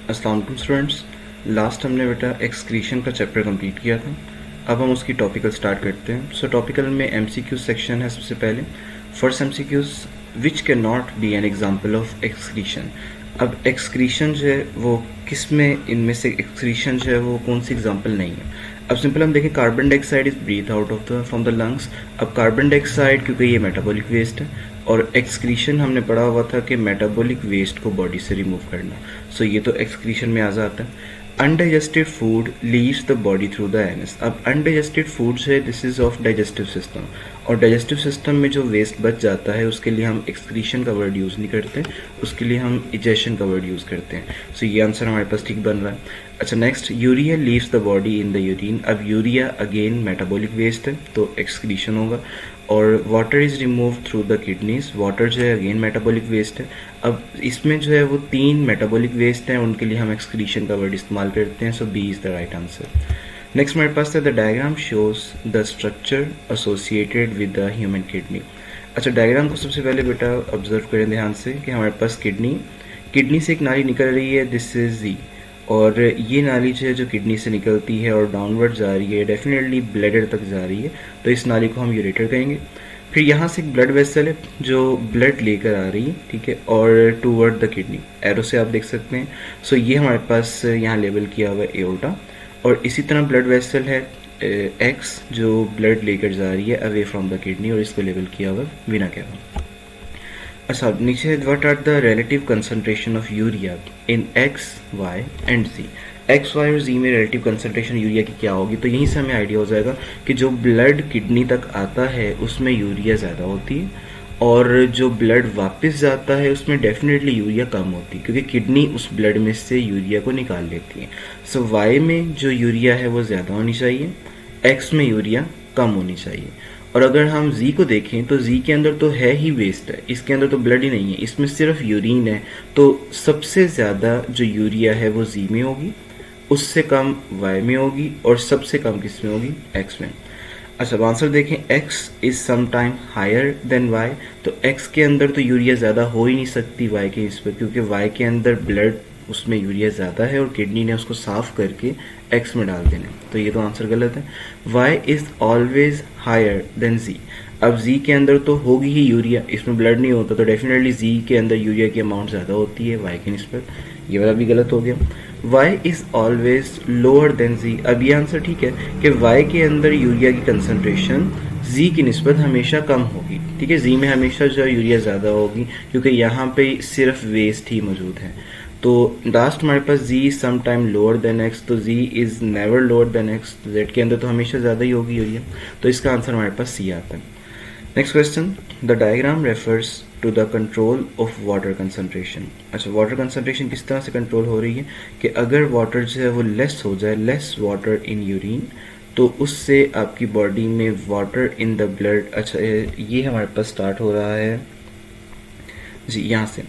अस्सलाम वालेकुम students. Last हमने बेटा एक्सक्रीशन का चैप्टर कंप्लीट किया था। अब हम उसकी टॉपिकल स्टार्ट करते हैं। सो टॉपिकल में एमसीक्यू सेक्शन है। सबसे पहले first MCQs, which can not be an example of excretion. अब एक्सक्रीशन जो है वो किस में, इनमें से एक्सक्रीशन जो है वो कौन सी एग्जांपल नहीं है। अब सिंपल हम देखें, carbon dioxide is breathe out of the from the lungs. अब कार्बन डाइऑक्साइड क्योंकि ये मेटाबॉलिक वेस्ट है, और एक्सक्रीशन हमने पढ़ा हुआ था कि मेटाबॉलिक वेस्ट को बॉडी से रिमूव करना। सो ये तो एक्सक्रीशन में आ जाता है। Undigested food leaves the body through the anus. अब अनडाइजेस्टेड फूड जो है this is of digestive system, और डाइजेस्टिव सिस्टम में जो वेस्ट बच जाता है उसके लिए हम एक्सक्रीशन का वर्ड यूज़ नहीं करते, उसके लिए हम इजेशन का वर्ड यूज़ करते हैं। सो ये आंसर हमारे पास ठीक बन रहा है। अच्छा next, urea leaves the body in the urine. अब यूरिया अगेन मेटाबॉलिक वेस्ट है तो एक्सक्रीशन होगा। और water is remove through the kidneys. Water जो है अगेन मेटाबॉलिक वेस्ट है। अब इसमें जो है वो 3 मेटाबॉलिक वेस्ट हैं, उनके लिए हम एक्सक्रीशन का वर्ड इस्तेमाल करते हैं। So B is the right answer. Next हमारे पास है the diagram shows the structure associated with the human kidney. अच्छा डायग्राम को सबसे पहले बेटा ऑब्जर्व करें ध्यान से कि हमारे पास किडनी से एक नाली निकल रही है, दिस इज जी। और ये नाली जो है जो किडनी से निकलती है और डाउनवर्ड जा रही है, डेफिनेटली ब्लैडर तक जा रही है, तो इस नाली को हम यूरेटर कहेंगे। फिर यहाँ से एक ब्लड वेसल है जो ब्लड लेकर आ रही है, ठीक है, और टूवर्ड द किडनी, एरो से आप देख सकते हैं। सो ये हमारे पास यहाँ लेबल किया हुआ है एओर्टा। और इसी तरह ब्लड वेसल है एक्स जो ब्लड लेकर जा रही है अवे फ्रॉम द किडनी, और इसको लेबल किया हुआ है वीना कैवा। अच्छा नीचे, what are the relative concentration of urea in X Y and G. X Y और जी में रिलेटिव कंसंट्रेशन यूरिया की क्या होगी, तो यहीं से हमें आइडिया हो जाएगा कि जो ब्लड किडनी तक आता है उसमें यूरिया ज़्यादा होती है, और जो ब्लड वापस जाता है उसमें डेफिनेटली यूरिया कम होती है, क्योंकि किडनी उस ब्लड में से यूरिया को निकाल लेती है। सो वाई में जो यूरिया है वो ज़्यादा होनी चाहिए, एक्स में यूरिया कम होनी चाहिए। और अगर हम जी को देखें तो जी के अंदर तो है ही वेस्ट है, इसके अंदर तो ब्लड ही नहीं है, इसमें सिर्फ यूरिन है, तो सबसे ज़्यादा जो यूरिया है वो जी में होगी, उससे कम वाई में होगी, और सबसे कम किस में होगी, एक्स में। अच्छा अब आंसर देखें, x is sometime higher than y। तो x के अंदर तो यूरिया ज़्यादा हो ही नहीं सकती y के इस पर, क्योंकि y के अंदर ब्लड उसमें यूरिया ज़्यादा है और किडनी ने उसको साफ करके x में डाल देना, तो ये तो आंसर गलत है। y is always higher than z। अब z के अंदर तो होगी ही यूरिया, इसमें ब्लड नहीं होता, तो डेफिनेटली z के अंदर यूरिया की अमाउंट ज़्यादा होती है y की निस्बत, ये वाला भी गलत हो गया। y is always lower than z। अब ये आंसर ठीक है कि y के अंदर यूरिया की कंसनट्रेशन z की निस्बत हमेशा कम होगी, ठीक है, z में हमेशा जो यूरिया ज़्यादा होगी, क्योंकि यहाँ पे सिर्फ वेस्ट ही मौजूद है। तो लास्ट हमारे पास z is sometime lower than x, तो z is never lower than x, z के अंदर तो हमेशा ज़्यादा ही होगी यूरिया, तो इसका आंसर हमारे पास c आता है। Next question, the diagram refers to the control of water concentration. अच्छा वाटर कंसनट्रेशन किस तरह से कंट्रोल हो रही है कि अगर वाटर जो है वो लेस हो जाए, लेस वाटर इन यूरिन, तो उससे आपकी बॉडी में वाटर इन द ब्लड। अच्छा ये हमारे पास स्टार्ट हो रहा है जी, यहाँ से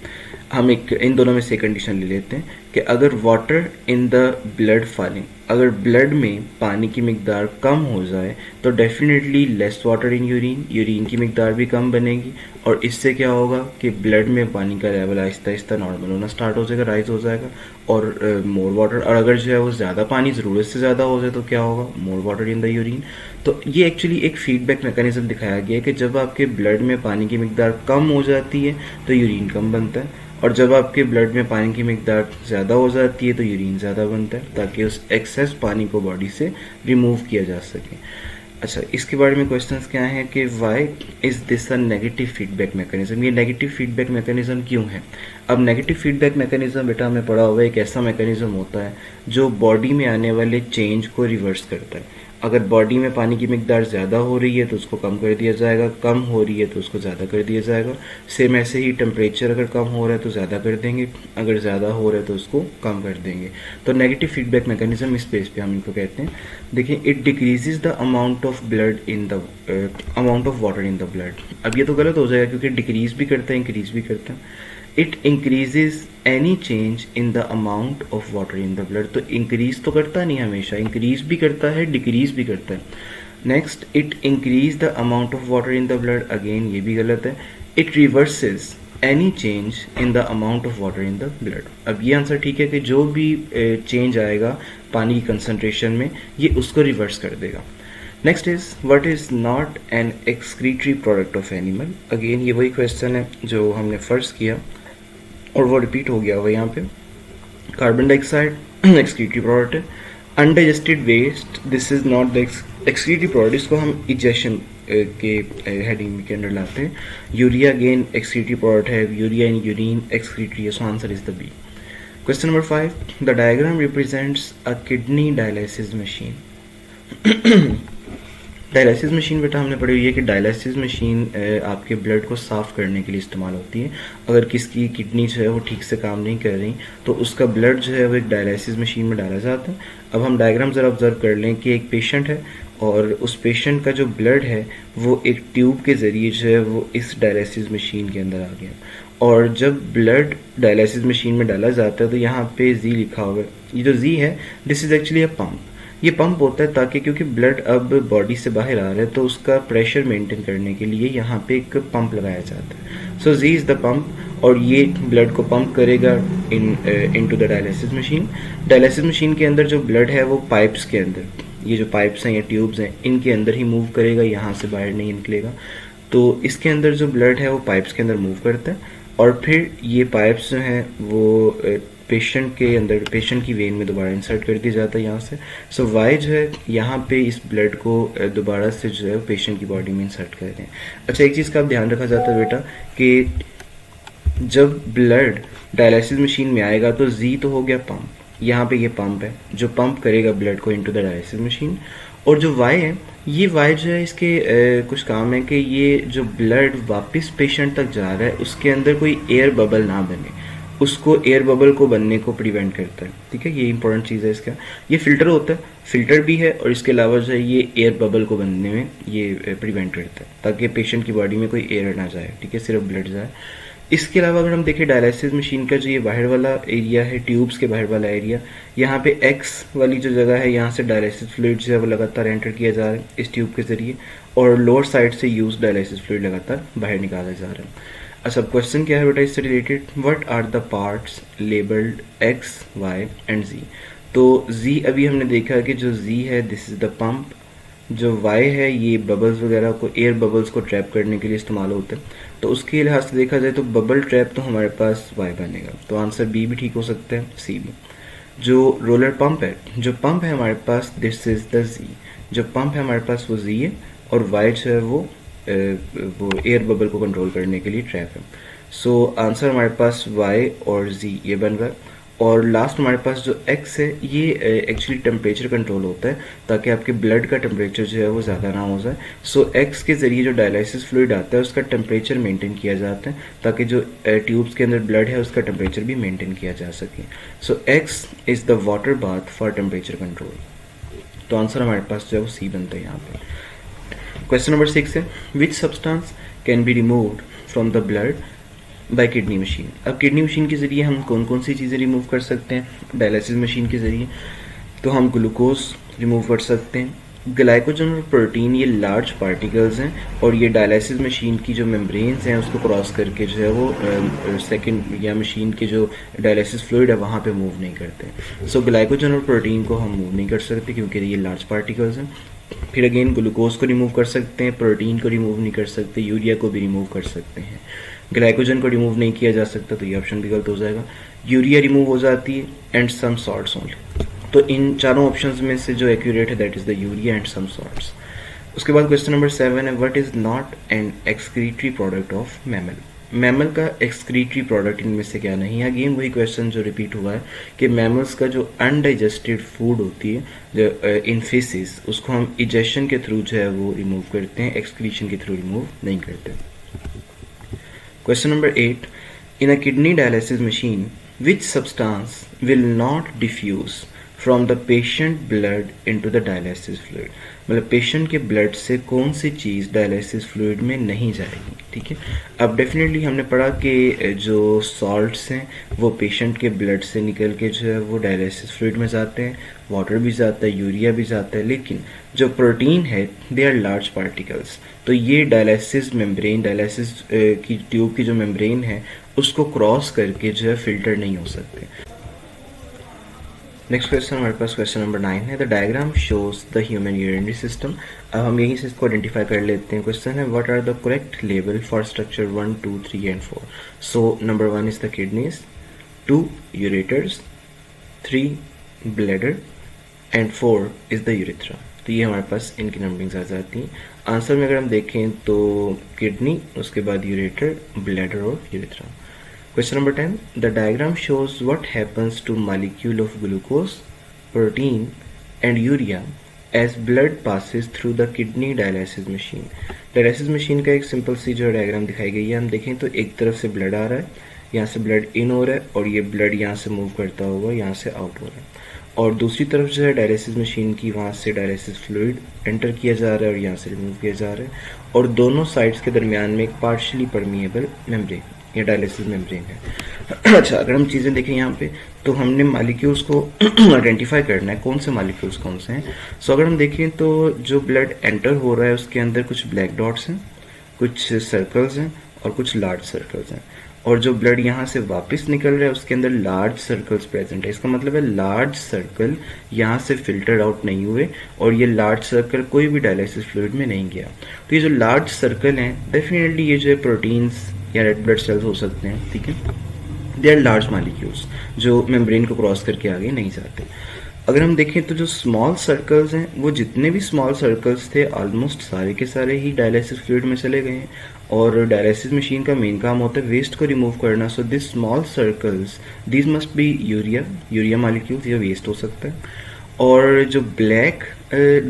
हम एक इन दोनों में से कंडीशन ले लेते हैं कि अगर water in the blood falling, अगर ब्लड में पानी की मिकदार कम हो जाए तो definitely less water in urine, urine की मिकदार भी कम बनेगी, और इससे क्या होगा कि ब्लड में पानी का लेवल आहिस्ता आहिस्ता नॉर्मल होना स्टार्ट हो जाएगा, राइज हो जाएगा, और मोर वाटर। और अगर जो है वो ज़्यादा पानी ज़रूरत से ज़्यादा हो जाए तो क्या होगा, more water in the urine. तो ये एक्चुअली एक फीडबैक मैकेनिज्म दिखाया गया है कि जब आपके ब्लड में पानी की मिकदार कम हो जाती है तो यूरिन कम बनता है, और जब आपके ब्लड में पानी की मिकदार ज़्यादा हो जाती है तो यूरिन ज़्यादा बनता है, ताकि उस एक्सेस पानी को बॉडी से रिमूव किया जा सके। अच्छा इसके बारे में क्वेश्चंस क्या हैं कि why is this a negative feedback mechanism. ये नेगेटिव फीडबैक मैकेनिज्म क्यों है। अब नेगेटिव फीडबैक मैकेनिज्म बेटा हमें पढ़ा हुआ है, एक ऐसा मैकेनिज्म होता है जो बॉडी में आने वाले चेंज को रिवर्स करता है। अगर बॉडी में पानी की मिकदार ज़्यादा हो रही है तो उसको कम कर दिया जाएगा, कम हो रही है तो उसको ज़्यादा कर दिया जाएगा। सेम ऐसे ही टेम्परेचर अगर कम हो रहा है तो ज़्यादा कर देंगे, अगर ज़्यादा हो रहा है तो उसको कम कर देंगे। तो नेगेटिव फीडबैक मैकेनिज्म इस बेस पे हम इनको कहते हैं। देखिए, it decreases the amount of blood in the amount of water in the blood. अब ये तो गलत हो जाएगा क्योंकि डिक्रीज भी करता है, इंक्रीज भी करता है। It increases any change in the amount of water in the blood. तो इंक्रीज तो करता नहीं, हमेशा इंक्रीज भी करता है, डिक्रीज भी करता है। Next, it increase the amount of water in the blood, again ये भी गलत है। It reverses any change in the amount of water in the blood. अब ये आंसर ठीक है कि जो भी चेंज आएगा पानी की कंसनट्रेशन में ये उसको रिवर्स कर देगा। Next is what is not an excretory product of animal. Again ये वही क्वेश्चन है जो हमने फर्स्ट किया और वो रिपीट हो गया हुआ यहाँ पे। कार्बन डाइऑक्साइड एक्सक्रीटरी प्रोडक्ट है। Undigested waste, this is not the excretory product, इसको हम इजेशन के हेडिंग के अंडर लाते हैं। यूरिया अगेन एक्सक्रीटरी प्रोडक्ट है, यूरिया इन यूरिन एक्सक्रीटरी है, so answer is the B. Question number 5, the diagram represents a kidney dialysis machine. Dialysis machine बेटा हमने पढ़ी हुई है कि डायलिसिस मशीन आपके ब्लड को साफ़ करने के लिए इस्तेमाल होती है। अगर किसकी किडनी जो है वो ठीक से काम नहीं कर रही तो उसका ब्लड जो है वो एक डायलिसिस मशीन में डाला जाता है। अब हम डायग्राम ज़रा ऑब्जर्व कर लें कि एक पेशेंट है और उस पेशेंट का जो ब्लड है वो एक ट्यूब के ज़रिए जो है वो इस डायलिसिस मशीन के अंदर आ गया, और जब ब्लड डायलिसिस मशीन में डाला जाता है तो यहाँ पे जी लिखा होगा। ये जो जी है this is actually a pump. ये पंप होता है ताकि क्योंकि ब्लड अब बॉडी से बाहर आ रहा है तो उसका प्रेशर मेंटेन करने के लिए यहाँ पे एक पंप लगाया जाता है। सो जी इज़ द पंप और ये ब्लड को पंप करेगा into the dialysis machine. Dialysis machine के अंदर जो ब्लड है वो पाइप्स के अंदर, ये जो पाइप्स हैं या ट्यूब्स हैं इनके अंदर ही मूव करेगा, यहाँ से बाहर नहीं निकलेगा। तो इसके अंदर जो ब्लड है वो पाइप्स के अंदर मूव करता है और फिर ये पाइप्स जो हैं वो पेशेंट के अंदर, पेशेंट की वेन में दोबारा इंसर्ट कर दिया जाता है यहाँ से। सो वाई जो है यहाँ पे इस ब्लड को दोबारा से जो है पेशेंट की बॉडी में इंसर्ट कर रहे हैं। अच्छा, एक चीज़ का ध्यान रखा जाता है बेटा कि जब ब्लड डायलिसिस मशीन में आएगा तो जी तो हो गया पंप, यहाँ पे ये पंप है जो पंप करेगा ब्लड को इनटू द डायलिसिस मशीन, और जो वाई है ये वाई जो है इसके कुछ काम है कि ये जो ब्लड वापस पेशेंट तक जा रहा है उसके अंदर कोई एयर बबल ना बने, उसको एयर बबल को बनने को प्रिवेंट करता है। ठीक है, ये इंपॉर्टेंट चीज़ है इसका। ये फिल्टर होता है, फिल्टर भी है और इसके अलावा जो है ये एयर बबल को बनने में ये प्रिवेंट करता है ताकि पेशेंट की बॉडी में कोई एयर ना जाए, ठीक है, सिर्फ ब्लड जाए। इसके अलावा अगर हम देखें डायलिसिस मशीन का जो ये बाहर वाला एरिया है, ट्यूब्स के बाहर वाला एरिया, यहाँ पे एक्स वाली जो जगह है यहाँ से डायलिसिस फ्लूइड जो है वो लगातार एंटर किया जा रहा है इस ट्यूब के ज़रिए, और लोअर साइड से यूज डायलिसिस फ्लूइड लगातार बाहर निकाला जा रहा है। अच्छा, क्वेश्चन क्या है बेटा इससे related, what are the parts labelled X Y and G. तो जी अभी हमने देखा कि जो जी है दिस इज द पंप, जो वाई है ये बबल्स वगैरह को, एयर बबल्स को ट्रैप करने के लिए इस्तेमाल होता है। तो उसके लिहाज से देखा जाए तो बबल ट्रैप तो हमारे पास वाई बनेगा, तो आंसर बी भी ठीक हो सकता है, सी भी। जो रोलर पंप है, जो पंप है हमारे पास दिस इज द जी, जो पंप है हमारे पास वो जी है, और वाई जो है वो एयर बबल को कंट्रोल करने के लिए ट्रैप है। सो आंसर हमारे पास वाई और जी ये बन रहा है। और लास्ट हमारे पास जो एक्स है ये एक्चुअली टेम्परेचर कंट्रोल होता है ताकि आपके ब्लड का टेम्परेचर जो है वो ज़्यादा ना हो जाए। सो एक्स के ज़रिए जो डायलिसिस फ्लूइड आता है उसका टेम्परेचर मेंटेन किया जाता है ताकि जो ट्यूब्स के अंदर ब्लड है उसका टेम्परेचर भी मेंटेन किया जा सके। So X is the water bath for temperature control. तो आंसर हमारे पास जो है वो सी बनता है यहाँ पे। क्वेश्चन नंबर 6 है, विच substance can be removed from the blood bye kidney machine. अब किडनी मशीन के ज़रिए हम कौन कौन सी चीज़ें रिमूव कर सकते हैं डायलिसिस मशीन के ज़रिए। तो हम ग्लूकोज रिमूव कर सकते हैं, ग्लाइकोजन और प्रोटीन ये लार्ज पार्टिकल्स हैं और ये डायलिसिस मशीन की जो मेम्ब्रेन्स हैं उसको क्रॉस करके जो है वो सेकंड या मशीन के जो डायलिसिस फ्लूइड है वहाँ पे मूव नहीं करते। सो ग्लाइकोजन और प्रोटीन को हम मूव नहीं कर सकते क्योंकि ये लार्ज पार्टिकल्स हैं। फिर अगेन ग्लूकोज को रिमूव कर सकते हैं, प्रोटीन को रिमूव नहीं कर सकते, यूरिया को भी रिमूव कर सकते हैं, ग्लाइकोजन को रिमूव नहीं किया जा सकता तो ये ऑप्शन भी गलत हो जाएगा। यूरिया रिमूव हो जाती है एंड सम सॉल्ट्स ओनली। तो इन चारों ऑप्शंस में से जो एक्यूरेट है that is the urea and some salts. उसके बाद क्वेश्चन नंबर 7 है, what is not an excretory product of mammal. Mammal का एक्सक्रीटरी प्रोडक्ट इनमें से क्या नहीं है। अगेन वही क्वेश्चन जो रिपीट हुआ है कि मैमल्स का जो अनडाइजेस्टेड फूड होती है जो इन फेसिस उसको हम इजेशन के थ्रू जो है वो रिमूव करते हैं, एक्सक्रीशन के थ्रू रिमूव नहीं करते। Question number 8. In a kidney dialysis machine, which substance will not diffuse from the patient blood into the dialysis fluid, मतलब पेशेंट के ब्लड से कौन सी चीज़ डायलिसिस फ्लूइड में नहीं जाएगी। ठीक है, अब डेफिनेटली हमने पढ़ा कि जो सॉल्ट्स हैं वो पेशेंट के ब्लड से निकल के जो है वो डायलिसिस फ्लूइड में जाते हैं, वाटर भी जाता है, यूरिया भी जाता है, लेकिन जो प्रोटीन है दे आर लार्ज पार्टिकल्स, तो ये डायलिसिस मेम्ब्रेन, डायलिसिस की ट्यूब की जो मेम्ब्रेन है उसको क्रॉस करके जो है फिल्टर नहीं हो सकते। नेक्स्ट क्वेश्चन हमारे पास क्वेश्चन नंबर 9 है, the diagram shows the human urinary system. अब हम यहीं से इसको आइडेंटिफाई कर लेते हैं। क्वेश्चन है what are the correct label for structure 1, 2, 3 and 4। So number 1 is the kidneys, 2 ureters, 3 bladder and 4 is the urethra. तो ये हमारे पास इनकी नंबरिंग्स आ जाती हैं। आंसर में अगर हम देखें तो किडनी, उसके बाद यूरेटर, ब्लैडर और urethra. Question number 10. The diagram shows what happens to molecule of glucose, protein and urea as blood passes through the kidney dialysis machine. Dialysis machine का एक सिंपल सी जो डायग्राम दिखाई गई है, हम देखें तो एक तरफ से ब्लड आ रहा है, यहाँ से ब्लड इन हो रहा है और ये ब्लड यहाँ से मूव करता हुआ यहाँ से आउट हो रहा है, और दूसरी तरफ जो है डायलिसिस मशीन की, वहाँ से डायलिसिस फ्लूइड एंटर किया जा रहा है और यहाँ से रिमूव किया जा रहा है, और दोनों साइड्स के दरमियान में एक पार्शियली परमिएबल मेम्ब्रेन, ये डायलिसिस मेम्ब्रेन है। अच्छा, अगर हम चीज़ें देखें यहाँ पे तो हमने मॉलिक्यूल्स को आइडेंटिफाई करना है, कौन से मॉलिक्यूल्स कौन से हैं। सो अगर हम देखें तो जो ब्लड एंटर हो रहा है उसके अंदर कुछ ब्लैक डॉट्स हैं, कुछ सर्कल्स हैं और कुछ लार्ज सर्कल्स हैं, और जो ब्लड यहाँ से वापस निकल रहा है उसके अंदर लार्ज सर्कल्स प्रेजेंट है। इसका मतलब है लार्ज सर्कल यहाँ से फिल्टर आउट नहीं हुए और ये लार्ज सर्कल कोई भी डायलिसिस फ्लूइड में नहीं गया। तो ये जो लार्ज सर्कल हैं डेफिनेटली ये जो है प्रोटीन्स या रेड ब्लड सेल्स हो सकते हैं। ठीक है, दे आर लार्ज मॉलिक्यूल्स जो मेम्ब्रेन को क्रॉस करके आगे नहीं जाते। अगर हम देखें तो जो स्मॉल सर्कल्स हैं, वो जितने भी स्मॉल सर्कल्स थे ऑलमोस्ट सारे के सारे ही डायलिसिस फ्लूइड में चले गए हैं, और डायलिसिस मशीन का मेन काम होता है वेस्ट को रिमूव करना। So this small circles this must be urea molecules, ये वेस्ट हो सकता है। और जो ब्लैक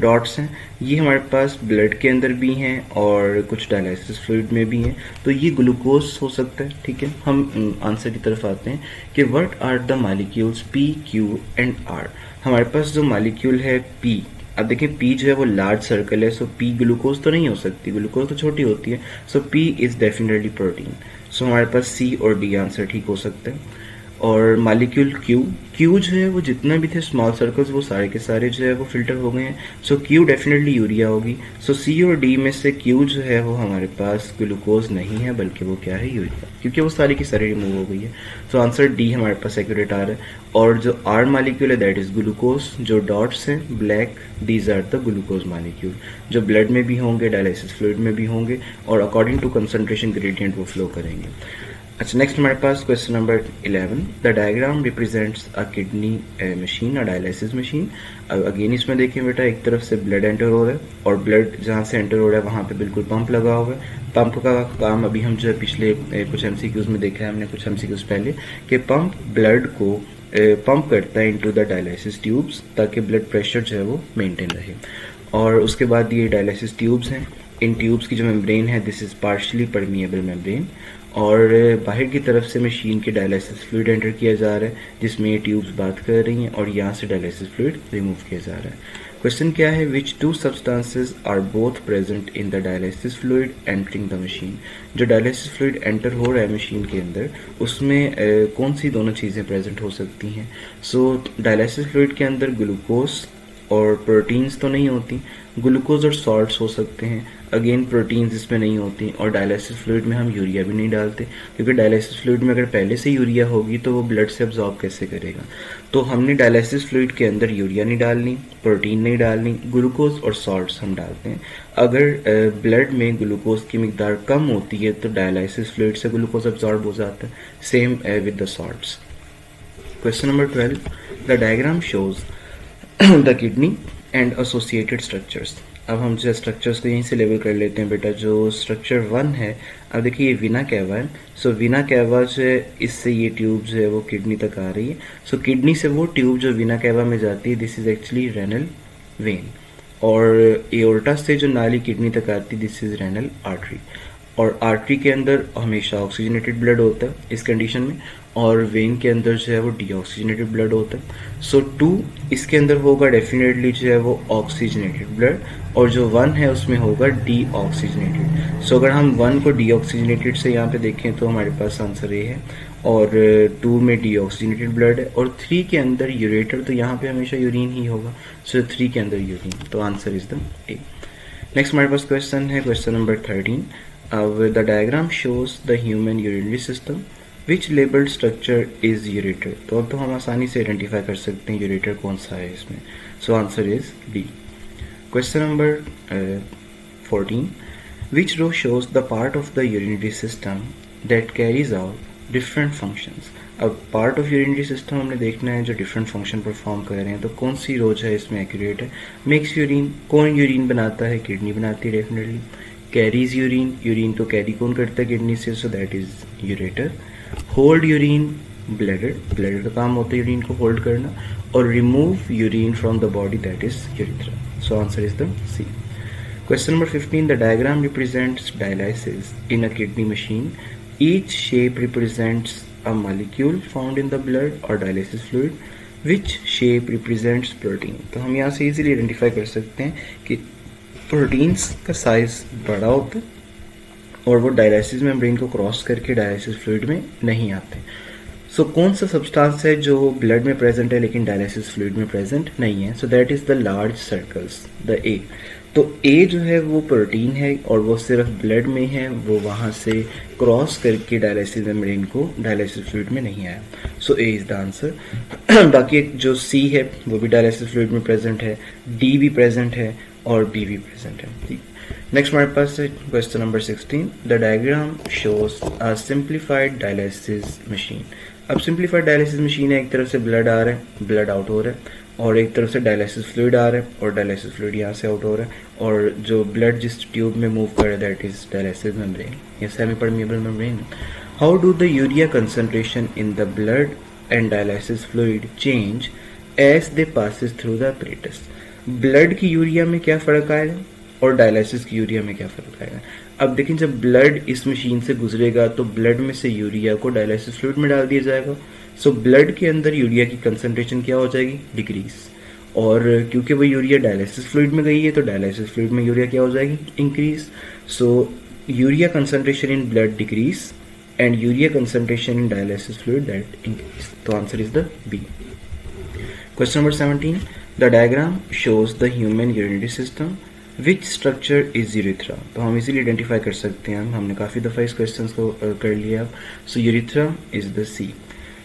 डॉट्स हैं ये हमारे पास ब्लड के अंदर भी हैं और कुछ डायलिसिस फ्लूइड में भी हैं, तो ये ग्लूकोज हो सकता है। ठीक है, हम आंसर की तरफ आते हैं कि what are the molecules P, Q and R. हमारे पास जो मॉलिक्यूल है पी, अब देखिए पी जो है वो लार्ज सर्कल है, सो पी ग्लूकोज तो नहीं हो सकती, ग्लूकोज तो छोटी होती है, सो पी इज डेफिनेटली प्रोटीन। सो हमारे पास सी और डी आंसर ठीक हो सकते हैं। और मॉलिक्यूल क्यू जो है वो जितना भी थे स्मॉल सर्कल्स वो सारे के सारे जो है वो फिल्टर हो गए हैं, सो क्यू डेफिनेटली यूरिया होगी। सो सी और डी में से क्यू जो है वो हमारे पास ग्लूकोज नहीं है बल्कि वो क्या है, यूरिया, क्योंकि वो सारी की सारी रिमूव हो गई है। सो आंसर डी हमारे पास एक्यूरेट आ रहा है। और जो आर मॉलिक्यूल है दैट इज ग्लूकोज, जो डॉट्स हैं black these are the glucose molecule, जो ब्लड में भी होंगे, डायलिसिस फ्लूइड में भी होंगे और अकॉर्डिंग टू कंसंट्रेशन ग्रेडियंट वो फ्लो करेंगे। अच्छा, नेक्स्ट हमारे पास question number 11, the diagram represents a kidney machine, a dialysis machine. अब अगेन इसमें देखिए बेटा, एक तरफ से ब्लड एंटर हो रहा है और ब्लड जहाँ से एंटर हो रहा है वहाँ पे बिल्कुल पंप लगा हुआ है। पंप का काम अभी हम जो है पिछले कुछ एमसीक्यूज में देखा है हमने, कुछ एमसीक्यूज पहले, कि पंप ब्लड को पंप करता है इनटू द डायलिसिस ट्यूब्स ताकि ब्लड प्रेशर जो है वो मेंटेन रहे। और उसके बाद ये डायलिसिस ट्यूब्स हैं, इन ट्यूब्स की जो मेम्ब्रेन है this is partially permeable membrane, और बाहर की तरफ से मशीन के डायलिसिस फ्लूइड एंटर किया जा रहा है जिसमें ये ट्यूब्स बात कर रही हैं और यहाँ से डायलिसिस फ्लूइड रिमूव किया जा रहा है। क्वेश्चन क्या है, which two substances are both present in the dialysis fluid entering the machine. जो डायलिसिस फ्लूइड एंटर हो रहा है मशीन के अंदर उसमें कौन सी दोनों चीज़ें प्रेजेंट हो सकती हैं। सो डायलिसिस फ्लूइड के अंदर ग्लूकोज और प्रोटीन्स तो नहीं होती, ग्लूकोज और सॉल्ट्स हो सकते हैं, अगेन प्रोटीन्स इसमें नहीं होती, और डायलिसिस फ्लूइड में हम यूरिया भी नहीं डालते क्योंकि डायलिसिस फ्लूइड में अगर पहले से यूरिया होगी तो वो ब्लड से अब्जॉर्ब कैसे करेगा। तो हमने डायलिसिस फ्लूइड के अंदर यूरिया नहीं डालनी, प्रोटीन नहीं डालनी, ग्लूकोज और सॉल्ट्स हम डालते हैं। अगर ब्लड में ग्लूकोज की मिकदार कम होती है तो डायलिसिस फ्लूइड से ग्लूकोज अब्जॉर्ब हो जाता है, same with the salts. Question number 12, the diagram shows the kidney and associated structures. अब हम जो स्ट्रक्चर्स को यहीं से लेबल कर लेते हैं बेटा। जो स्ट्रक्चर 1 है, अब देखिए ये वीना कैवा है, सो वीना कैवा जो है इससे ये ट्यूब जो है वो किडनी तक आ रही है। सो किडनी से वो ट्यूब जो वीना कैवा में जाती है this is actually renal vein, और एओर्टा से जो नाली किडनी तक आती है दिस इज रेनल आर्टरी। और आर्टरी के अंदर हमेशा ऑक्सीजनेटेड ब्लड होता है इस कंडीशन में, और वेन के अंदर जो है वो डीऑक्सीजनेटेड ब्लड होता है। सो 2 इसके अंदर होगा डेफिनेटली जो है वो ऑक्सीजनेटेड ब्लड, और जो 1 है उसमें होगा डीऑक्सीजनेटेड। सो अगर हम 1 को डीऑक्सीजनेटेड से यहाँ पे देखें तो हमारे पास आंसर ए है, और 2 में डीऑक्सीजनेटेड ब्लड है, और 3 के अंदर यूरेटर, तो यहाँ पे हमेशा यूरिन ही होगा। सो 3 के अंदर यूरिन, तो answer is the A. Next हमारे पास क्वेश्चन है क्वेश्चन नंबर 13। अब the diagram shows the human urinary system which labelled structure is ureter. तो अब तो हम आसानी से आइडेंटिफाई कर सकते हैं यूरेटर कौन सा है इसमें। So answer is D. Question number 14। Which row shows the part of the urinary system that carries out different functions. अब पार्ट ऑफ यूरिनरी सिस्टम हमने देखना है जो डिफरेंट फंक्शन परफॉर्म कर रहे हैं, तो कौन सी रोज है इसमें एक्यूरेट है। मिक्स यूरिन, कौन यूरिन बनाता है, किडनी बनाती है डेफिनेटली। कैरीज यूरिन, यूरिन तो कैरी कौन करता है किडनी से, so that is ureter. Hold urine, bladder, bladder का काम होता है यूरिन को होल्ड करना। और remove urine from the body, that is urethra. So answer is the C. Question number 15. The diagram represents dialysis in a kidney machine. Each shape represents a molecule found in the blood or dialysis fluid. Which shape represents protein? तो हम यहाँ से easily identify कर सकते हैं कि proteins का size बड़ा होता है और वो डायलिसिस मेम्ब्रेन को क्रॉस करके डायलिसिस फ्लूइड में नहीं आते। सो कौन सा सब्सटेंस है जो ब्लड में प्रेजेंट है लेकिन डायलिसिस फ्लूइड में प्रेजेंट नहीं है। सो that is the large circles, the ए। तो ए जो है वो प्रोटीन है और वो सिर्फ ब्लड में है, वो वहाँ से क्रॉस करके डायलिसिस मेम्ब्रेन को डायलिसिस फ्लूइड में नहीं आया। सो ए इज द आंसर। बाकी जो सी है वो भी डायलिसिस फ्लूइड में प्रेजेंट है, डी भी प्रेजेंट है और बी भी प्रेजेंट है। ठीक, नेक्स्ट हमारे पास है question number 16। The diagram shows a simplified dialysis machine. अब सिंप्लीफाइड डायलिसिस मशीन है, एक तरफ से ब्लड आ रहा है, ब्लड आउट हो रहा है, और एक तरफ से डायलिसिस फ्लूइड आ रहा है और डायलिसिस फ्लूइड यहाँ से आउट हो रहा है, और जो ब्लड जिस ट्यूब में मूव कर रहा है दैट इज डायलिसिस मेम्ब्रेन या semi permeable membrane. How do the urea concentration in the blood and dialysis fluid change as they passes through the apparatus। Blood की यूरिया में क्या फ़र्क आएगा और डायलिसिस की यूरिया में क्या फ़र्क आएगा। अब देखें, जब ब्लड इस मशीन से गुजरेगा तो ब्लड में से यूरिया को डायलिसिस फ्लूइड में डाल दिया जाएगा। सो ब्लड के अंदर यूरिया की कंसंट्रेशन क्या हो जाएगी, डिक्रीज, और क्योंकि वो यूरिया डायलिसिस फ्लूइड में गई है तो डायलिसिस फ्लूइड में यूरिया क्या हो जाएगी, increase. So urea concentration in blood decrease and urea concentration in dialysis fluid that increase. तो answer is the B. Question number 17। The diagram shows the human urinary system which structure is urethra. तो हम easily identify कर सकते हैं, हमने काफ़ी दफ़ा इस क्वेश्चन को कर लिया। So urethra is the C.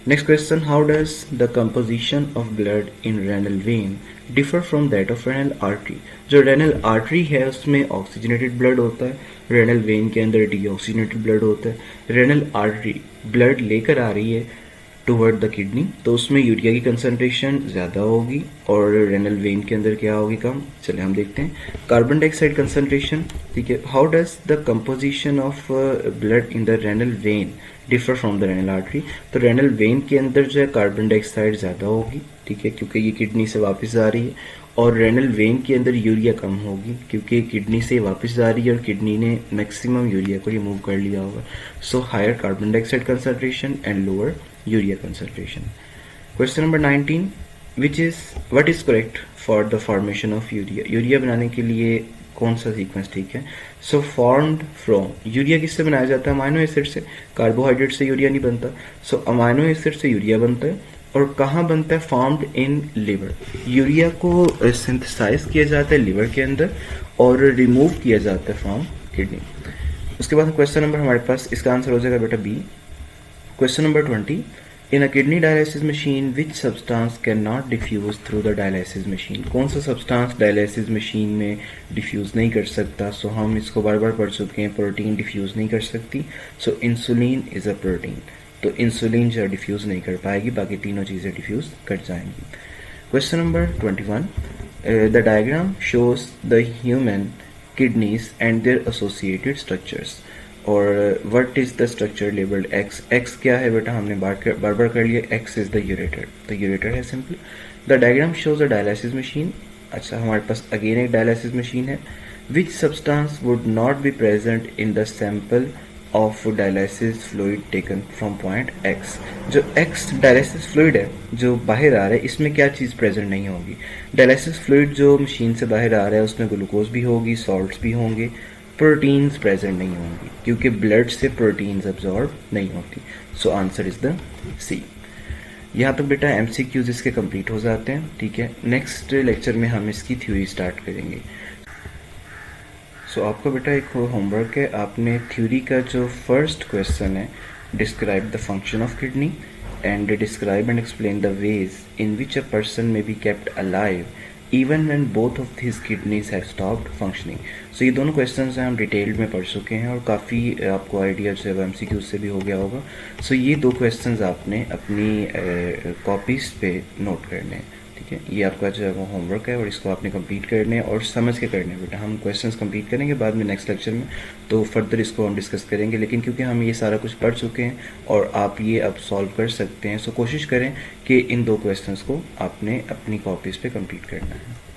Next question, how does the composition of blood in renal vein differ from that of renal artery. जो रेनल आर्टरी है उसमें ऑक्सीजनेटेड ब्लड होता है, रेनल वेन के अंदर डीऑक्सीजनेटेड ब्लड होता है। रेनल आर्टरी ब्लड लेकर आ रही है टुवर्ड द किडनी, तो उसमें यूरिया की कंसंट्रेशन ज़्यादा होगी और रेनल वेन के अंदर क्या होगी कम। चलिए हम देखते हैं कार्बन डाइऑक्साइड कंसंट्रेशन। ठीक है, how does the composition of blood in the renal vein differ from the renal artery. तो रेनल वेन के अंदर जो है कार्बन डाइऑक्साइड ज़्यादा होगी, ठीक है, क्योंकि ये किडनी से वापस आ रही है, और रेनल वेन के अंदर यूरिया कम होगी क्योंकि किडनी से वापस आ रही है और किडनी ने मैक्सिमम यूरिया को रिमूव कर लिया होगा। So higher carbon dioxide concentration and lower urea concentration. Question number 19। What is correct for the formation of urea. Urea बनाने के लिए कौन सा सीक्वेंस ठीक है। सो फॉर्म्ड फ्रॉम, यूरिया किससे बनाया जाता है, अमाइनो एसिड से। कार्बोहाइड्रेट से यूरिया नहीं बनता। सो अमाइनो एसिड से यूरिया बनता है, और कहाँ बनता है, फॉर्म्ड इन लिवर। यूरिया को सिंथेसाइज किया जाता है लिवर के अंदर और रिमूव किया जाता है फ्रॉम किडनी। उसके बाद क्वेश्चन नंबर हमारे पास, इसका आंसर हो जाएगा बेटा B. Question number 20। In a kidney dialysis machine which substance can not diffuse through the dialysis machine. कौन सा सब्सटेंस डायलिसिस मशीन में डिफ्यूज नहीं कर सकता। सो हम इसको बार बार पढ़ चुके हैं, प्रोटीन डिफ्यूज नहीं कर सकती। So insulin is a protein, तो इंसुलिन जो डिफ्यूज नहीं कर पाएगी, बाकी तीनों चीज़ें डिफ्यूज कर जाएंगी। Question number 21। The diagram shows the human kidneys and their associated structures. और what is the structure labelled X. X क्या है बेटा, हमने बार बार कर लिया, एक्स इज द यूरेटर, तो यूरेटर है simple. The diagram shows a dialysis machine. अच्छा, हमारे पास अगेन एक डायलिसिस मशीन है। Which substance would not be present in the sample of dialysis fluid taken from point x. जो x dialysis fluid है जो बाहर आ रहा है, इसमें क्या चीज़ प्रेजेंट नहीं होगी? डायलिसिस फ्लूइड जो मशीन से बाहर आ रहा है उसमें ग्लूकोज भी होगी, सॉल्ट्स भी होंगे, प्रोटीन्स प्रेजेंट नहीं होंगी क्योंकि ब्लड से प्रोटीन्स अब्जॉर्ब नहीं होती। सो आंसर इज द सी। यहाँ तक बेटा एमसीक्यूज इसके कंप्लीट हो जाते हैं। ठीक है, नेक्स्ट लेक्चर में हम इसकी थ्योरी स्टार्ट करेंगे। सो आपका बेटा एक होमवर्क है, आपने थ्योरी का जो फर्स्ट क्वेश्चन है, describe the function of kidney and describe and explain the ways in which a person may be kept alive even when both of his kidneys have stopped functioning. So ये दोनों questions हैं, हम detailed में पढ़ चुके हैं और काफ़ी आपको आइडिया जो है एमसीक्यू से भी हो गया होगा। सो ये दो क्वेश्चंस आपने अपनी कॉपीज़ पे नोट करने हैं। ठीक है, ये आपका जो है वो होमवर्क है और इसको आपने कंप्लीट करने हैं और समझ के करने हैं बेटा। हम क्वेश्चंस कंप्लीट करेंगे बाद में नेक्स्ट लेक्चर में, तो फर्दर इसको हम डिस्कस करेंगे, लेकिन क्योंकि हम ये सारा कुछ पढ़ चुके हैं और आप ये अब सॉल्व कर सकते हैं, सो कोशिश करें कि इन दो क्वेश्चंस को आपने अपनी कॉपीज़ पे कंप्लीट करना है।